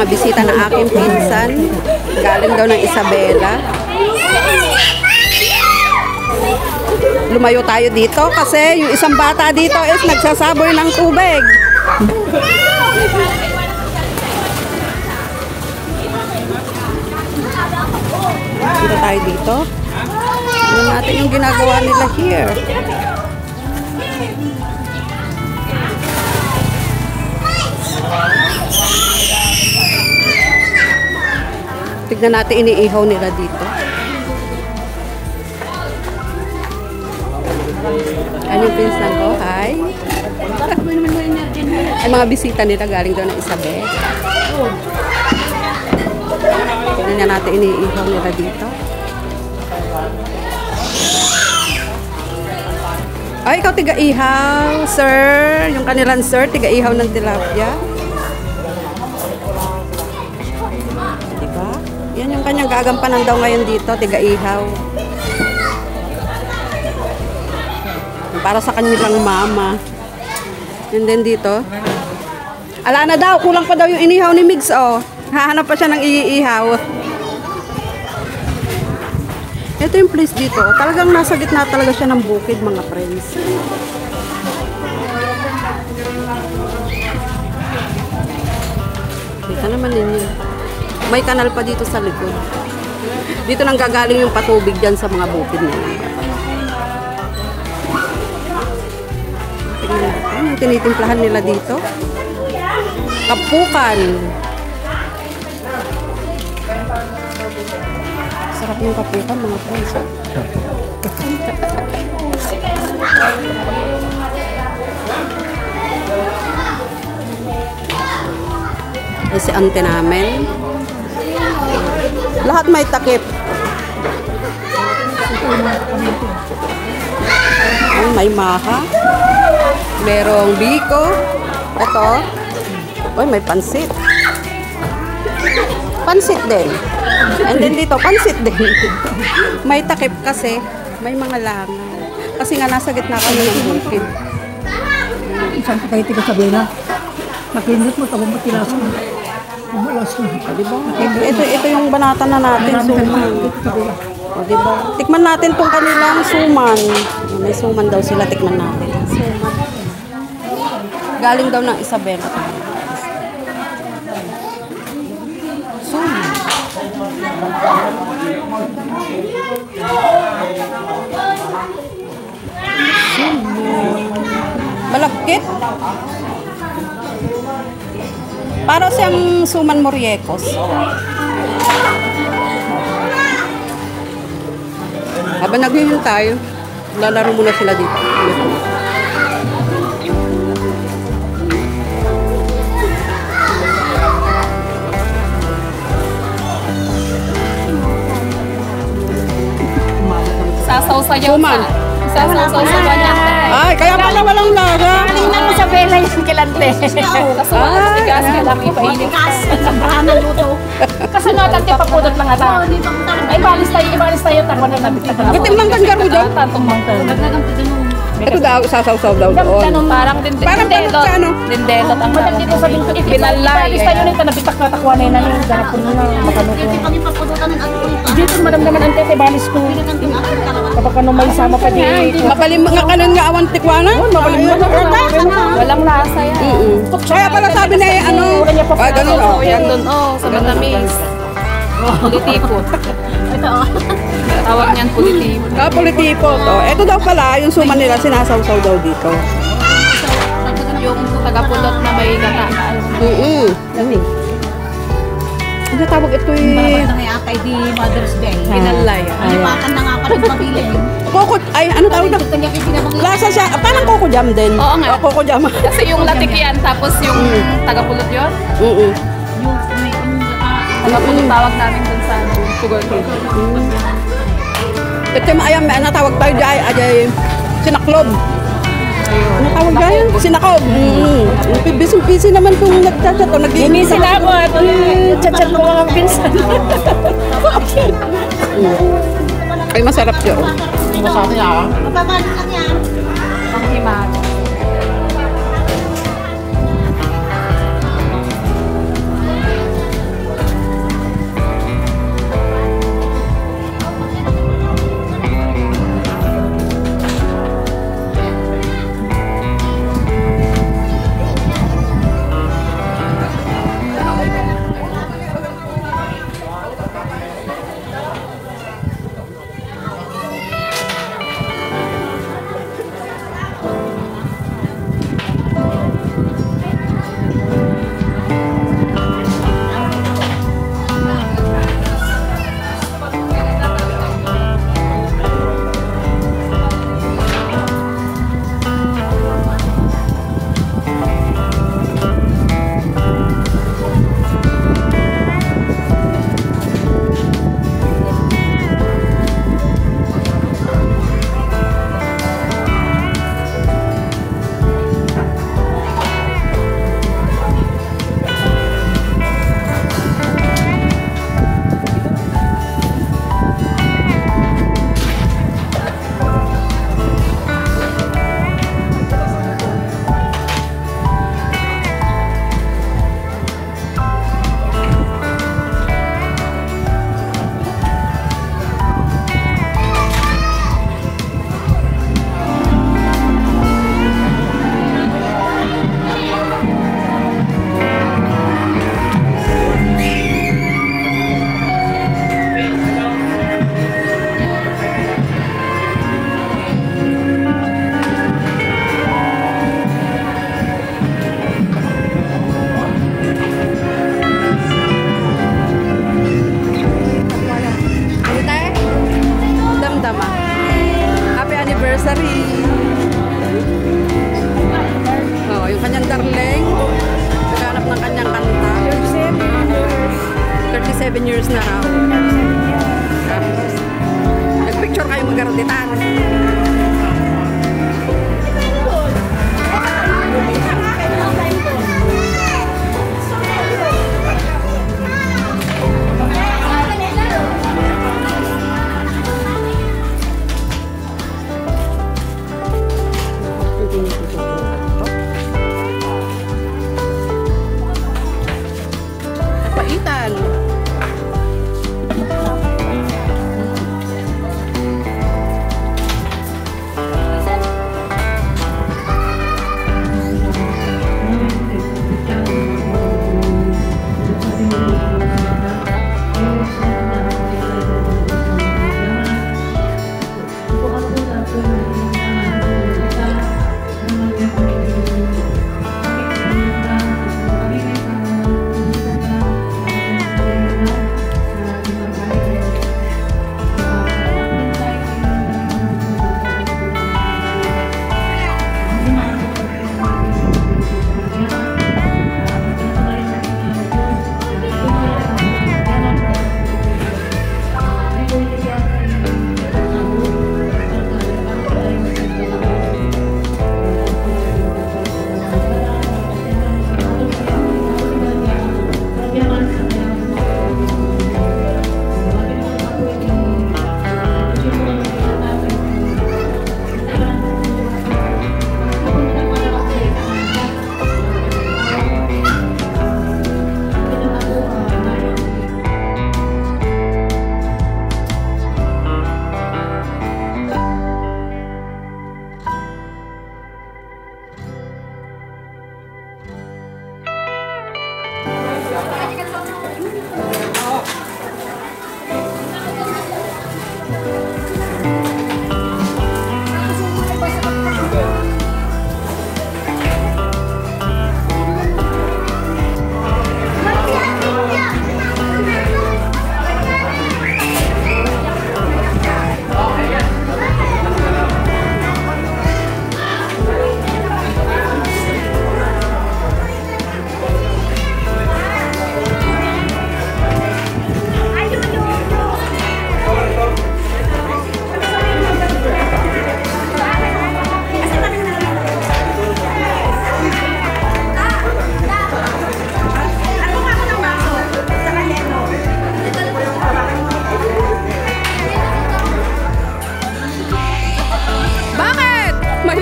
mga bisita ng aking pinsan. Galing daw ng Isabela. Lumayo tayo dito kasi yung isang bata dito is nagsasaboy ng tubig. Dito tayo dito. Tignan natin yung ginagawa nila here. Tignan natin iniihaw nila dito. Ano yung pinsan ko? Hi! Ay, mga bisita nila galing daw ng Isabel. Tignan natin iniihaw nila dito. Ay, ikaw tiga-ihaw, sir. Yung kanilang sir, tiga-ihaw ng tilapia. Diba? Yan yung kanyang gagampanan daw ngayon dito, tiga-ihaw. Para sa kanilang mama. And then dito. Ala na daw, kulang pa daw yung inihaw ni Migs, oh. Hahanap pa siya ng iihaw. Ito yung place dito. Talagang nasa gitna talaga siya ng bukid, mga friends. Kita naman ninyo. May kanal pa dito sa likod. Dito nang gagaling yung patubig dyan sa mga bukid nila. Tingnan natin yung tinitimplahan nila dito. Kapukan. Sarap yung kapukan, mga friends. Ay, si ante namin. Lahat may takip. May maha. Merong biko. Ito. Ay, may pansit. Pansit din. And then dito, pansit din. May takip kasi. May mga langaw. Kasi nga nasa gitna kami ng bukid. Isang kahit ikaw sabihin na, makinit mo, tawag mo tilas mo. Umalas mo. Diba? Ito yung banatan na natin, suman. O, diba? Tikman natin tong kanilang suman. May suman daw sila, tikman natin. Suman. Galing daw ng Isabela. Suman. Malagkit. Para siyang suman moriekos. Habang naghihintay, lalaro muna sila dito. Sasaw-sayaw Suman. Sasaw-sayaw niya. Ay, kaya pala walang lasa. Tingnan mo sa bela yung kilante. Kaso matigas ka lang ipainit. Sabrahan ng luto. Kasi natin papudot lang ata. Ay, ibalis tayo. Takwan na natin. Itim lang kan garo dyan. Tantong mangkal. Ito daw, sasaw-saw daw doon. Parang Parang dindelot. ano? Dindelot ang Madam dito sa bingkot. Pinalay. Ibalis tayo nito, nabitak na takwa na yun. Ang garapon na makanuto. Kami papudutan ng ato. Dito madam naman ang tete, balis ko. Kapag ano may sama pa di. Mapalim nga kanon nga awan tikwana. Mapalim nga. Walang lasa yan. Kaya pala sabi na ano. Ah, ganun o. Yan doon, sa matamis. Pulitipot. Ito oh. Tawag niyan pulitipot. Ah, pulitipot. Oh, ito daw pala, yung suman nila, sinasawsaw daw dito. Yung tagapulot na may gata. Ano tawag ito eh? Malapit na nga kay di Mother's Day. Pinalay. Inipakan na nga pala pabili. Coco, ay ano tawag na? Kanya pinabang Lasa siya, parang coco jam din. Oo nga. Coco jam. Kasi yung latik yan, tapos yung tagapulot yun. Tagapulot tawag namin dun sa sugar cane. Ito yung ayam, ano tawag tayo dyan? Ajay, sinaklob. Ano tawag dyan? Sinakob. Bising-busy naman kung nagchat-chat o nag-iimis. Hindi sila ako at chat-chat ko mga pinsan. Ay, masarap yun. Masarap niya. mababalik lang yan. Ang himag. years na raw. Tapos, nag-picture kayo mag-garuditan. Napaitan.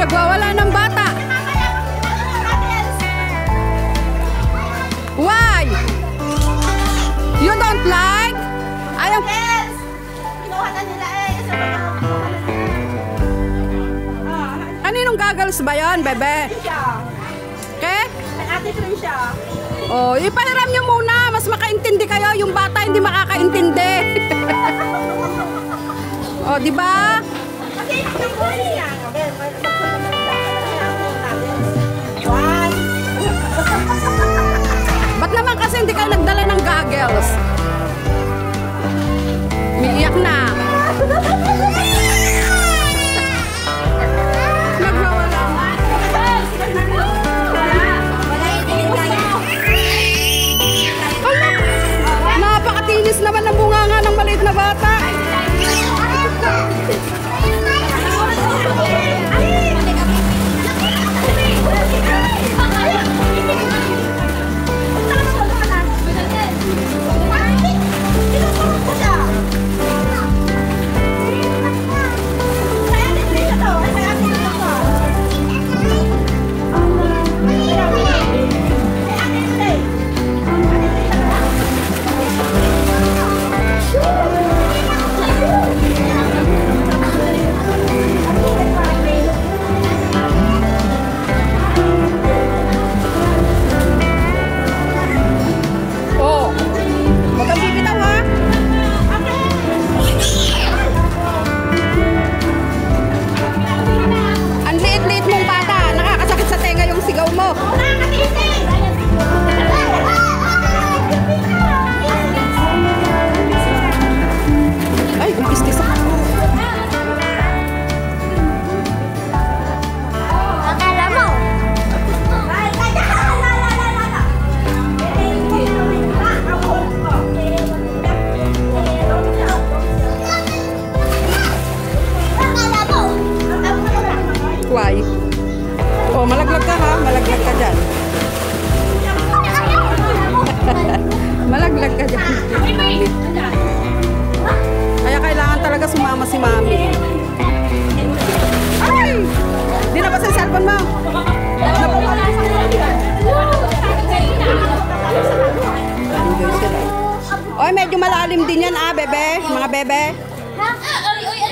Nagwawala ng bata. Why? You don't like? Ayaw. Kinuha na nila eh. Aninong goggles ba yun, bebe? Okay? Ate Tricia. Oh, ipahiram nyo muna. Mas makaintindi kayo. Yung bata hindi makakaintindi. Oh, di ba? Kasi yung buhay niya. Ba't naman kasi hindi kayo nagdala ng goggles? Umiiyak na. Nagwawala. Napakatinis naman ang bunganga ng maliit na bata. kasama si Mami. Ay! Di na ba sa cellphone mo? Enjoy sila. Oy, medyo malalim din yan bebe. Mga bebe.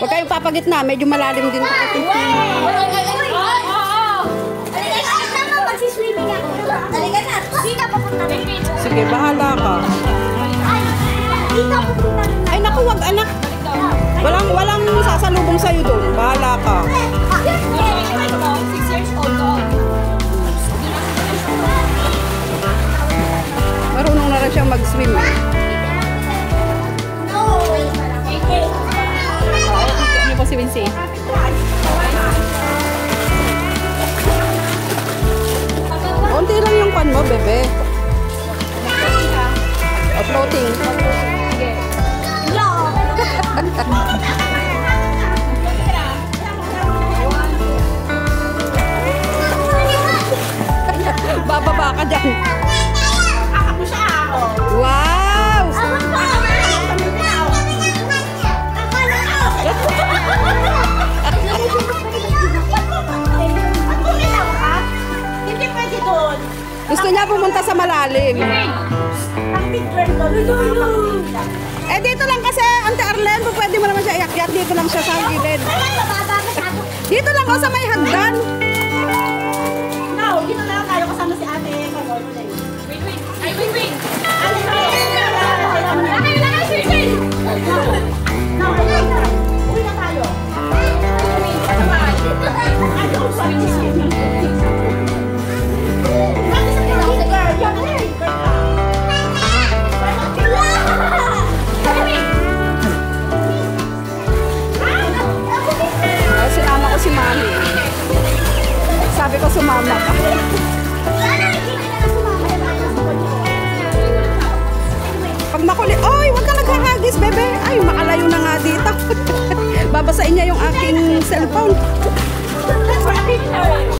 Huwag kayong papagitna, medyo malalim din. Sige, bahala ka. Ay, naku, wag anak. Walang sasalubong sa'yo doon. Bahala ka. 6 years old ko. Marunong na rin siyang mag-swim. Ano po si Vinci? Konti lang yung pan mo, bebe. Floating. Bababa ka dyan. Wow! Hindi pwede doon. Gusto niya pumunta sa malalim. Ang big girl doon. Eh, dito lang kasi, Ante Arlen, pwede mo naman siya iakyat. Dito lang siya sa gilid. Dito lang ako sa may hagdan. No, dito na lang tayo kasama si ate. Wait. Uwi na tayo. Sinama ko si Mami. Sabi ko sumama ka. Pag makuli, oy, wag ka naghahagis, bebe. Ay, makalayo na nga dito. Babasain niya yung aking cellphone.